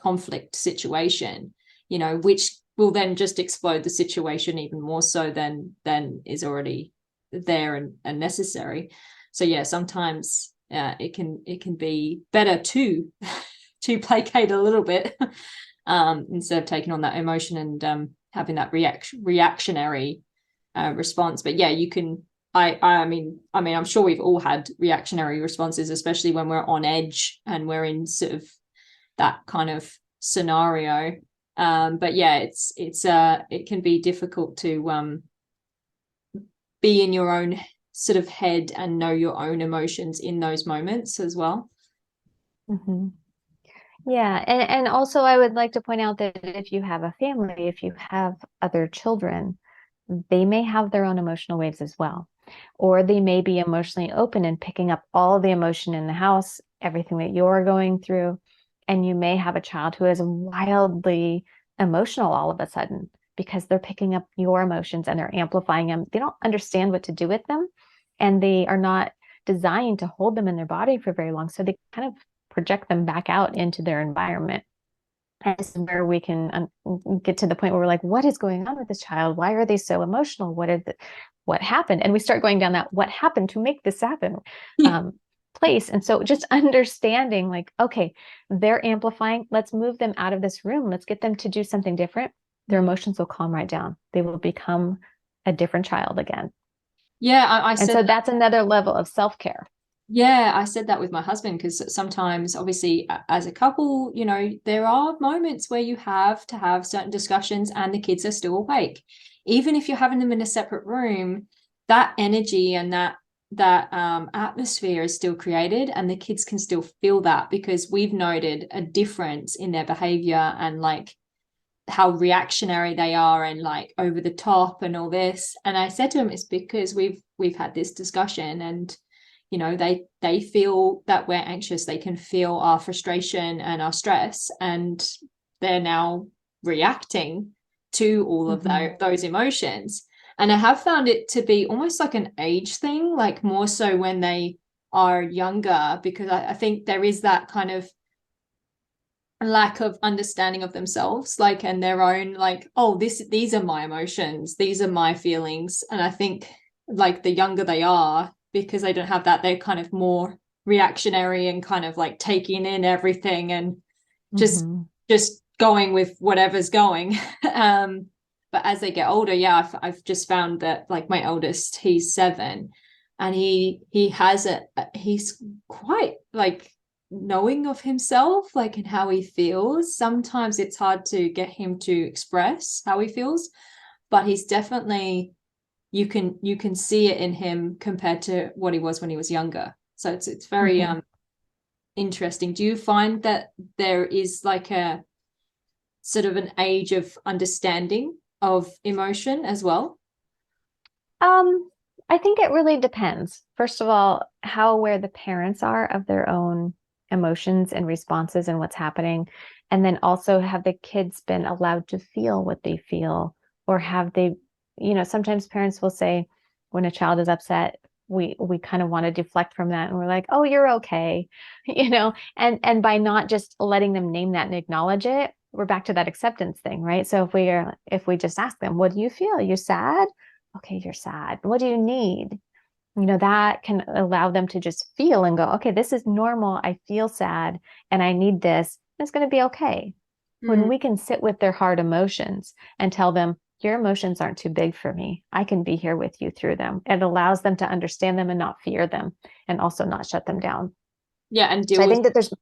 conflict situation, you know, which will then just explode the situation even more so than is already there and necessary. So sometimes it can be better to placate a little bit instead of taking on that emotion and having that reactionary response. But you can, I mean I'm sure we've all had reactionary responses, especially when we're on edge and we're in sort of that kind of scenario. But it can be difficult to be in your own sort of head and know your own emotions in those moments as well. Yeah, and also I would like to point out that if you have a family, if you have other children, they may have their own emotional waves as well. Or they may be emotionally open and picking up all the emotion in the house, everything that you're going through. And you may have a child who is wildly emotional all of a sudden, because they're picking up your emotions and they're amplifying them. They don't understand what to do with them, and they are not designed to hold them in their body for very long. So they kind of project them back out into their environment. And this is where we can get to the point where we're like, what is going on with this child? Why are they so emotional? What happened? And we start going down that what happened to make this happen place. And so just understanding, like, okay, they're amplifying. Let's move them out of this room. Let's get them to do something different. Their emotions will calm right down. They will become a different child again. Yeah, I And said so that. that's another level of self-care. Yeah, I said that with my husband because sometimes, obviously, as a couple, you know, there are moments where you have to have certain discussions and the kids are still awake. Even if you're having them in a separate room, that energy and that atmosphere is still created, and the kids can still feel that because we've noted a difference in their behavior and like how reactionary they are and like over the top and all this. And I said to him, it's because we've had this discussion, and you know, they feel that we're anxious, they can feel our frustration and our stress, and they're now reacting to all of those emotions. And I have found it to be almost like an age thing, like more so when they are younger, because I think there is that kind of lack of understanding of themselves, like, and their own, like, oh, these are my emotions, these are my feelings. And I think like the younger they are, because they don't have that, they're kind of more reactionary and kind of like taking in everything and just just going with whatever's going. But as they get older, yeah, I've just found that, like, my eldest, he's 7, and he's quite like knowing of himself, like, and how he feels. Sometimes it's hard to get him to express how he feels, but he's definitely, you can see it in him compared to what he was when he was younger. So it's very interesting. Do you find that there is like a sort of an age of understanding of emotion as well? I think it really depends. First of all, how aware the parents are of their own emotions and responses and what's happening. And then also, have the kids been allowed to feel what they feel? Or have they, sometimes parents will say when a child is upset, we kind of want to deflect from that, and we're like, oh, you're okay. And by not just letting them name that and acknowledge it, we're back to that acceptance thing, right? So if we just ask them, what do you feel? Are you sad? Okay, you're sad. What do you need? That can allow them to just feel and go, okay, this is normal. I feel sad and I need this. It's going to be okay. When we can sit with their hard emotions and tell them, your emotions aren't too big for me, I can be here with you through them. It allows them to understand them and not fear them, and also not shut them down. Yeah, and So deal I with. think that there's,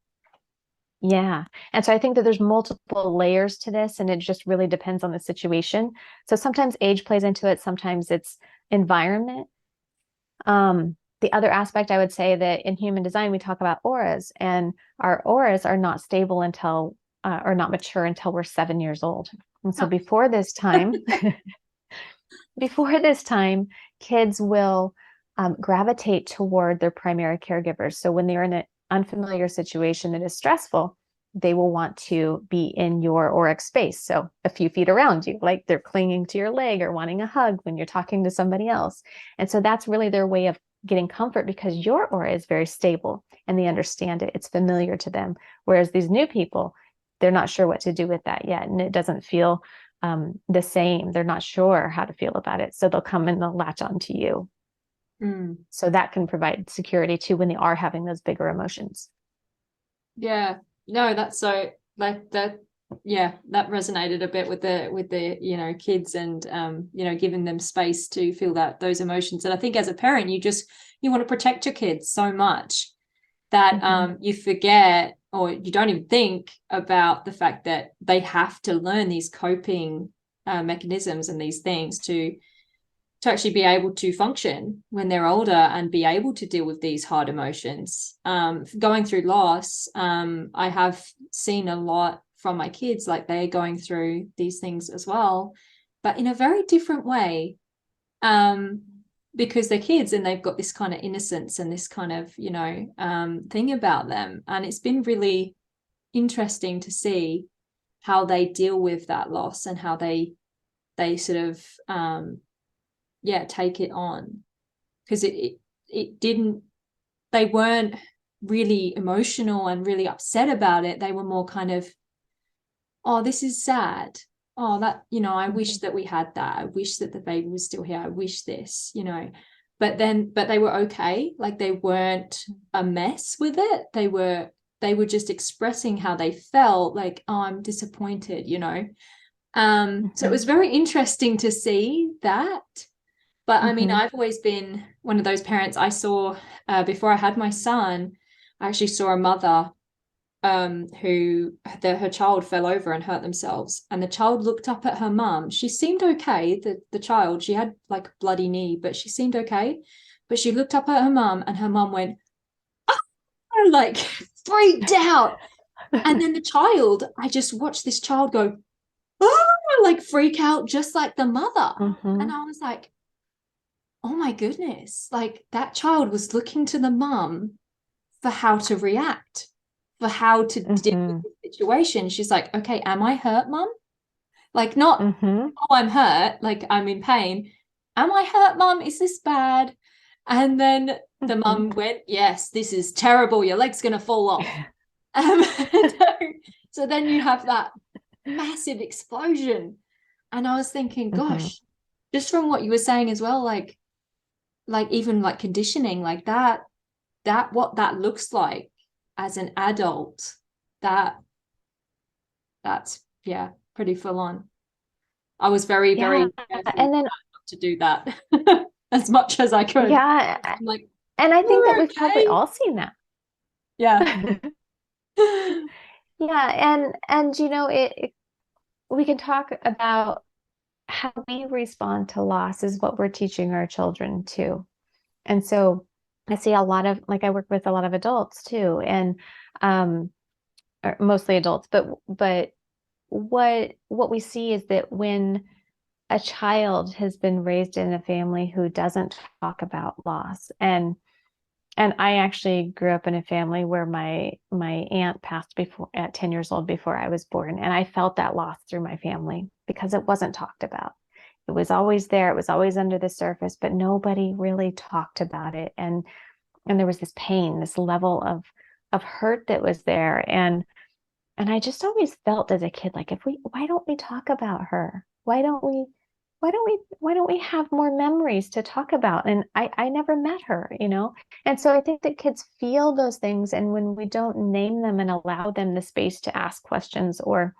yeah. And so I think that there's multiple layers to this, and it just really depends on the situation. So sometimes age plays into it, sometimes it's environment. The other aspect, I would say, that in human design, we talk about auras, and our auras are not stable until, or not mature until we're 7 years old. And so Oh. before this time, before this time, kids will gravitate toward their primary caregivers. So when they're in an unfamiliar situation that is stressful, they will want to be in your auric space. So a few feet around you, like they're clinging to your leg or wanting a hug when you're talking to somebody else. And so that's really their way of getting comfort, because your aura is very stable and they understand it. It's familiar to them. Whereas these new people, they're not sure what to do with that yet. And it doesn't feel the same. They're not sure how to feel about it. So they'll come and they'll latch onto you. So that can provide security too when they are having those bigger emotions. Yeah, no, that's so, like, that, yeah, that resonated a bit with the kids, and giving them space to feel those emotions. And I think as a parent, you want to protect your kids so much that you forget, or you don't even think about the fact that they have to learn these coping mechanisms and these things to actually be able to function when they're older and be able to deal with these hard emotions. Going through loss, I have seen a lot from my kids, like they're going through these things as well, but in a very different way, because they're kids and they've got this kind of innocence and this kind of, thing about them. And it's been really interesting to see how they deal with that loss and how they sort of take it on, because it didn't, they weren't really emotional and really upset about it. They were more kind of, oh, this is sad, oh, that, I wish that we had that, I wish that the baby was still here, I wish this, but they were okay, like they weren't a mess with it. They were just expressing how they felt, like, oh, I'm disappointed. So it was very interesting to see that. But I mean, I've always been one of those parents. I saw before I had my son, I actually saw a mother who her child fell over and hurt themselves, and the child looked up at her mum. She seemed okay, the child, she had like a bloody knee, but she seemed okay. But she looked up at her mum, and her mum went, oh, like freaked out. And then the child, I just watched this child go, oh, like freak out just like the mother. And I was like, oh my goodness, like that child was looking to the mum for how to react, for how to deal with the situation. She's like, okay, am I hurt, mum? Like, not, oh, I'm hurt, like I'm in pain. Am I hurt, mum? Is this bad? And then the mum went, yes, this is terrible. Your leg's going to fall off. So then you have that massive explosion. And I was thinking, gosh, just from what you were saying as well, like even like conditioning, like that what that looks like as an adult, that's yeah, pretty full on. I was very careful and then not to do that as much as I could. Yeah, I'm like, and I think that we've okay. probably all seen that. Yeah. Yeah, and we can talk about how we respond to loss is what we're teaching our children too. And so I see a lot of, like, I work with a lot of adults too, and or mostly adults, but what we see is that when a child has been raised in a family who doesn't talk about loss, and I actually grew up in a family where my aunt passed before at 10 years old, before I was born, and I felt that loss through my family because it wasn't talked about. It was always there, it was always under the surface, but nobody really talked about it. And there was this pain, this level of hurt that was there. And I just always felt as a kid, like, why don't we talk about her? Why don't we have more memories to talk about? And I never met her, you know? And so I think that kids feel those things. And when we don't name them and allow them the space to ask questions or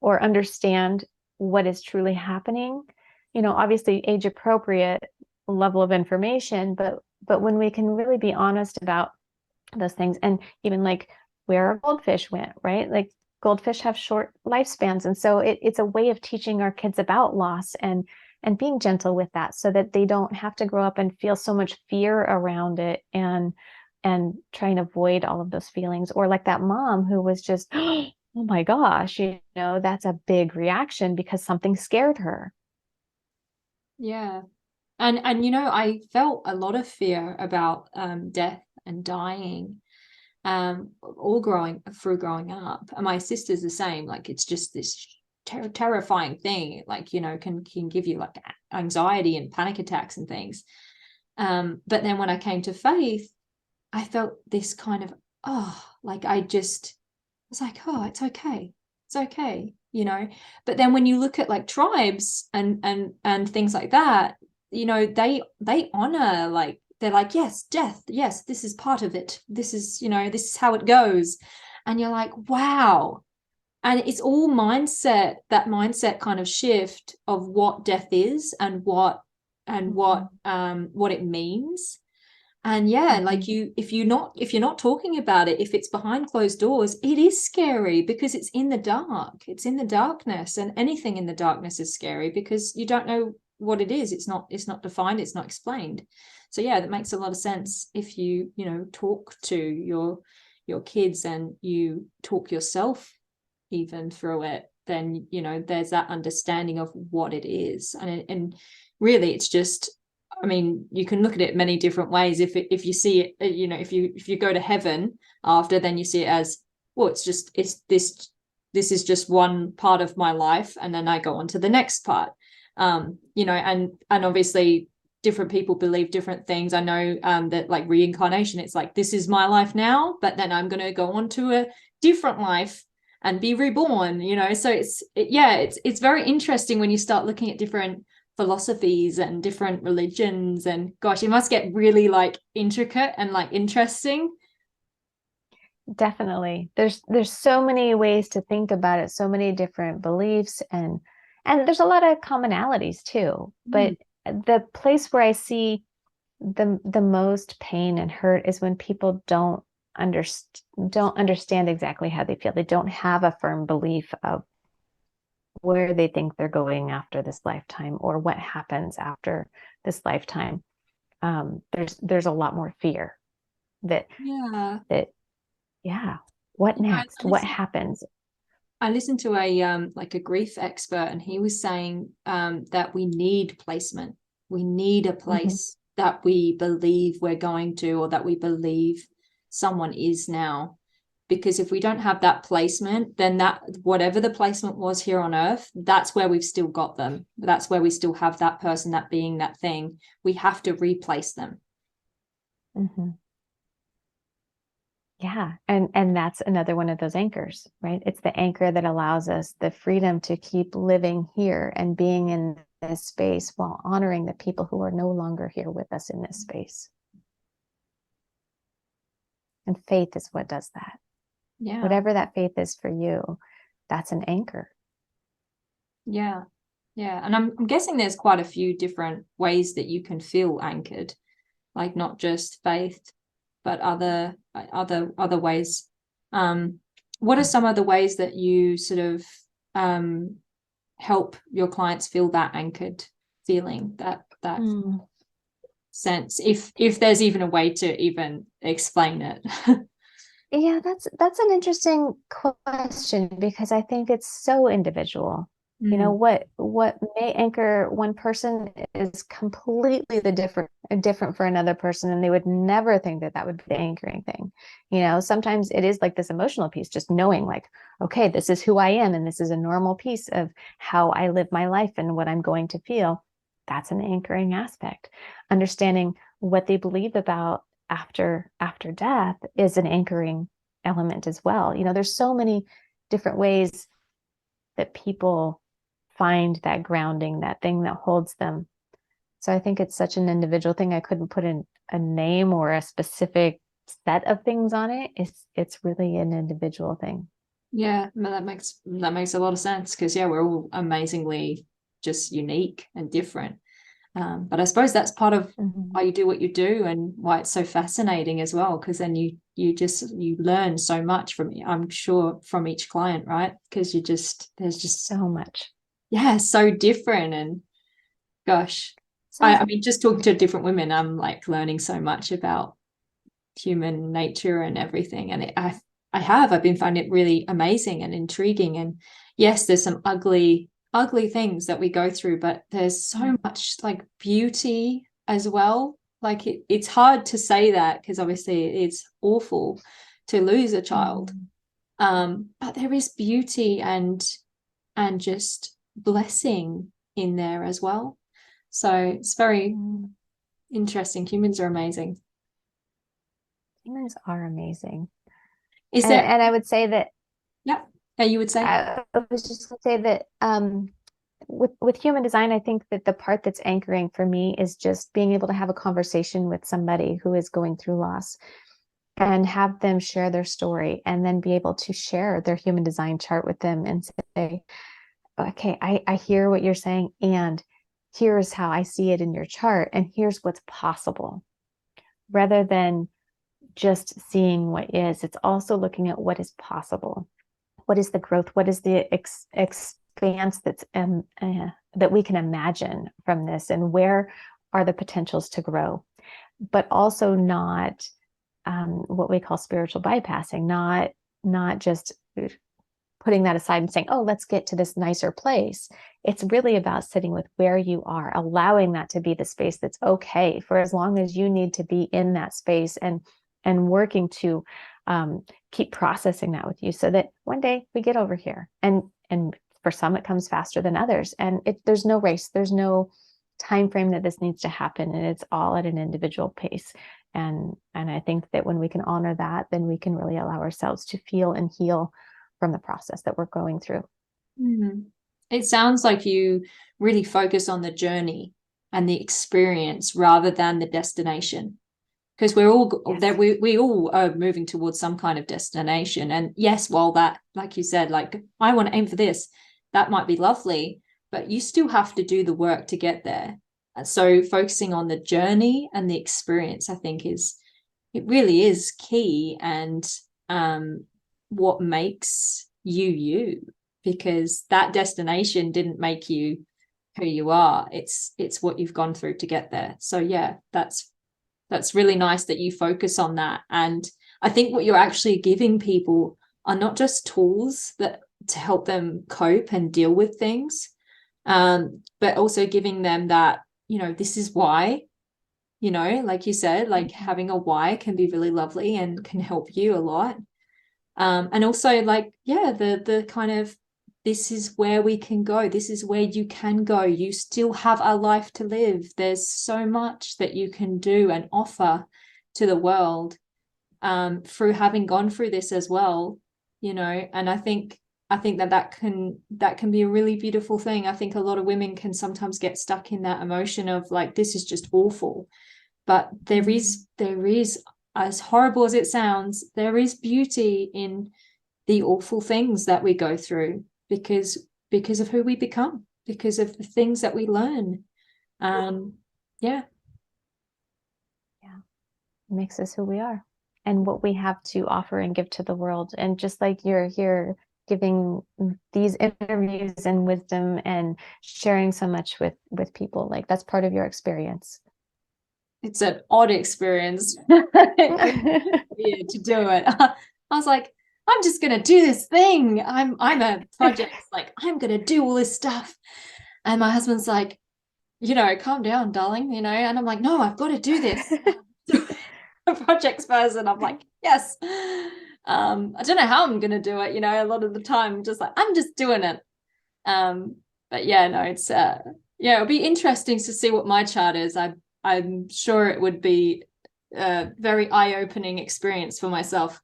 understand what is truly happening, obviously age appropriate level of information, but when we can really be honest about those things, and even like where a goldfish went, right? Like goldfish have short lifespans. And so it's a way of teaching our kids about loss and being gentle with that, so that they don't have to grow up and feel so much fear around it and try and avoid all of those feelings. Or like that mom who was just, oh my gosh, that's a big reaction because something scared her. Yeah. And I felt a lot of fear about death and dying, all growing up. And my sister's the same. Like, it's just this terrifying thing, like, can give you like anxiety and panic attacks and things. But then when I came to faith, I felt this kind of, like I was like, oh, it's okay, but then when you look at like tribes and things like that, they honor, like, they're like, yes, death, yes, this is part of it, this is how it goes. And you're like, wow. And it's all that mindset kind of shift of what death is and what it means. And yeah, like if you're not talking about it, if it's behind closed doors, it is scary because it's in the dark, it's in the darkness, and anything in the darkness is scary because you don't know what it is. It's not defined, it's not explained. So yeah, that makes a lot of sense. If you talk to your kids and you talk yourself even through it, then there's that understanding of what it is. And really, it's just, I mean, you can look at it many different ways. If you see it, if you go to heaven after, then you see it as, well, it's this is just one part of my life, and then I go on to the next part. And obviously different people believe different things. I know that like reincarnation, it's like, this is my life now, but then I'm going to go on to a different life and be reborn, so it's very interesting when you start looking at different philosophies and different religions, and gosh, it must get really like intricate and like interesting. Definitely. There's so many ways to think about it, so many different beliefs, and there's a lot of commonalities too. But the place where I see the most pain and hurt is when people don't understand exactly how they feel. They don't have a firm belief of where they think they're going after this lifetime or what happens after this lifetime. There's a lot more fear that Yeah. yeah, what Yeah, next? What happens? I listened to a like a grief expert, and he was saying that we need placement. We need a place that we believe we're going to, or that we believe someone is now. Because if we don't have that placement, then that whatever the placement was here on earth, that's where we've still got them. That's where we still have that person, that being, that thing. We have to replace them. Mm-hmm. Yeah. And that's another one of those anchors, right? It's the anchor that allows us the freedom to keep living here and being in this space while honoring the people who are no longer here with us in this space. And faith is what does that. Yeah. Whatever that faith is for you, that's an anchor. Yeah. Yeah. And I'm guessing there's quite a few different ways that you can feel anchored, like not just faith, but other ways. What are some of the ways that you sort of help your clients feel that anchored feeling, that sense, if there's even a way to even explain it? Yeah, that's an interesting question because I think it's so individual. You know, what may anchor one person is completely different for another person, and they would never think that that would be the anchoring thing. You know, sometimes it is like this emotional piece, just knowing like, okay, this is who I am, and this is a normal piece of how I live my life and what I'm going to feel. That's an anchoring aspect. Understanding what they believe about after death is an anchoring element as well. You know, there's so many different ways that people find that grounding, that thing that holds them. So I think it's such an individual thing. I couldn't put in a name or a specific set of things on it. It's really an individual thing. Yeah, that makes a lot of sense, because yeah, we're all amazingly just unique and different. But I suppose that's part of why you do what you do, and why it's so fascinating as well, because then you learn so much from, I'm sure, from each client, right? Because there's just so much. Yeah, so different. And gosh, I mean, just talking to different women, I'm like learning so much about human nature and everything. And I've been finding it really amazing and intriguing. And yes, there's some ugly things that we go through, but there's so much like beauty as well. Like it's hard to say that, because obviously it's awful to lose a child. But there is beauty and just blessing in there as well. So it's very interesting. Humans are amazing. Humans are amazing. And I would say that, yeah, you would say? I was just going to say that with human design, I think that the part that's anchoring for me is just being able to have a conversation with somebody who is going through loss and have them share their story, and then be able to share their human design chart with them and say, okay, I hear what you're saying, and here's how I see it in your chart, and here's what's possible. Rather than just seeing what is, it's also looking at what is possible. What is the growth? What is the expanse that's that we can imagine from this, and where are the potentials to grow? But also not what we call spiritual bypassing, not just putting that aside and saying, oh, let's get to this nicer place. It's really about sitting with where you are, allowing that to be the space that's okay for as long as you need to be in that space, and working to keep processing that with you, so that one day we get over here. And for some, it comes faster than others. And there's no race, there's no time frame that this needs to happen, and it's all at an individual pace. And I think that when we can honor that, then we can really allow ourselves to feel and heal from the process that we're going through. It sounds like you really focus on the journey and the experience rather than the destination, because we're all that we all are moving towards some kind of destination. And yes, while that, like you said, like I want to aim for this, that might be lovely, but you still have to do the work to get there. So focusing on the journey and the experience, I think it really is key, and what makes you, because that destination didn't make you who you are. It's what you've gone through to get there. So yeah, that's really nice that you focus on that. And I think what you're actually giving people are not just tools that to help them cope and deal with things, but also giving them that, this is why, like you said, like having a why can be really lovely and can help you a lot. And also like, yeah, the kind of, this is where we can go. This is where you can go. You still have a life to live. There's so much that you can do and offer to the world, through having gone through this as well, and I think that can be a really beautiful thing. I think a lot of women can sometimes get stuck in that emotion of like, this is just awful. But there is, as horrible as it sounds, there is beauty in the awful things that we go through, because of who we become, because of the things that we learn. Yeah. It makes us who we are and what we have to offer and give to the world. And just like you're here giving these interviews and wisdom and sharing so much with people, like that's part of your experience. It's an odd experience. Weird to do it. I was like, I'm just gonna do this thing. I'm a project, like I'm gonna do all this stuff. And my husband's like, calm down, darling, and I'm like, no, I've got to do this. A projects person. I'm like, yes. I don't know how I'm gonna do it, a lot of the time, just like, I'm just doing it. But yeah, no, it's it'll be interesting to see what my chart is. I'm sure it would be a very eye-opening experience for myself.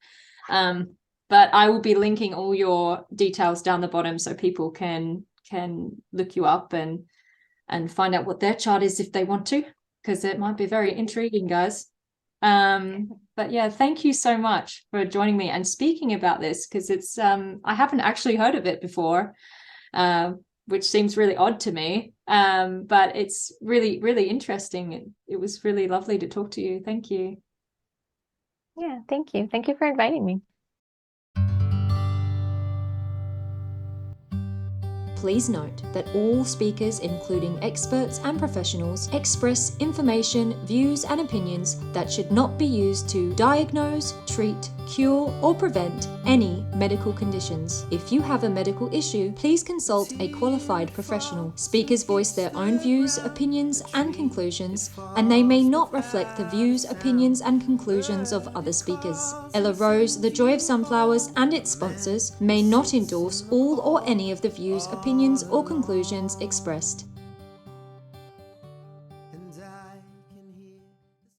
But I will be linking all your details down the bottom so people can look you up and find out what their chart is if they want to, because it might be very intriguing, guys. But yeah, thank you so much for joining me and speaking about this, because it's I haven't actually heard of it before, which seems really odd to me. But it's really, really interesting. It was really lovely to talk to you. Thank you. Yeah, thank you. Thank you for inviting me. Please note that all speakers, including experts and professionals, express information, views, and opinions that should not be used to diagnose, treat, cure, or prevent any medical conditions. If you have a medical issue, please consult a qualified professional. Speakers voice their own views, opinions, and conclusions, and they may not reflect the views, opinions, and conclusions of other speakers. Ella Rose, The Joy of Sunflowers, and its sponsors may not endorse all or any of the views, opinions, or conclusions expressed.